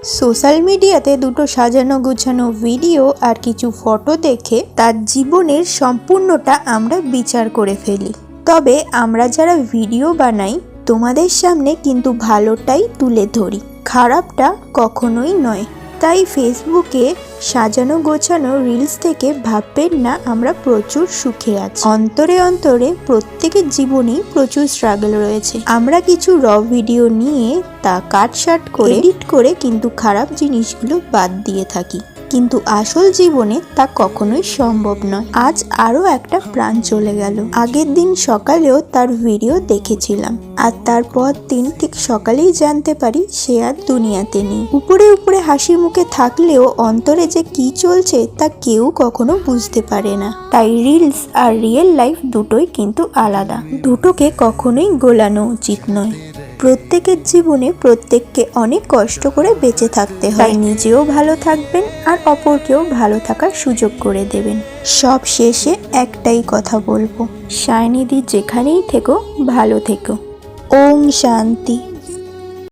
Social মিডিয়াতে দুটো সাজানো গোছানো ভিডিও আর কিছু ফটো দেখে তার জীবনের সম্পূর্ণটা আমরা বিচার করে ফেলি। তবে আমরা যারা ভিডিও বানাই তোমাদের সামনে কিন্তু ভালোটাই তুলে ধরি, খারাপটা কখনোই নয়। তাই ফেসবুকে সাজানো গোছানো রিলস থেকে ভাববেন না আমরা প্রচুর সুখে আছি। অন্তরে অন্তরে প্রত্যেকের জীবনেই প্রচুর স্ট্রাগল রয়েছে। আমরা কিছু র ভিডিও নিয়ে তা কাটসাট করে এডিট করে কিন্তু খারাপ জিনিসগুলো বাদ দিয়ে থাকি, কিন্তু আসল জীবনে তা কখনোই সম্ভব নয়। আজ আরো একটা প্রাণ চলে গেল। আগের দিন সকালেও তার ভিডিও দেখেছিলাম, আর তারপর দিন ঠিক সকালেই জানতে পারি সে আর দুনিয়াতে নেই। উপরে উপরে হাসি মুখে থাকলেও অন্তরে যে কি চলছে তা কেউ কখনো বুঝতে পারে না। তাই রিলস আর রিয়েল লাইফ দুটোই কিন্তু আলাদা, দুটোকে কখনোই গোলানো উচিত নয়। প্রত্যেকের জীবনে প্রত্যেককে অনেক কষ্ট করে বেঁচে থাকতে হয়। তাই নিজেও ভালো থাকবেন আর অপরকেও ভালো থাকার সুযোগ করে দেবেন। সব শেষে একটাই কথা বলবো, সায়নিধি যেখানেই থেকো ভালো থেকো। ওম শান্তি।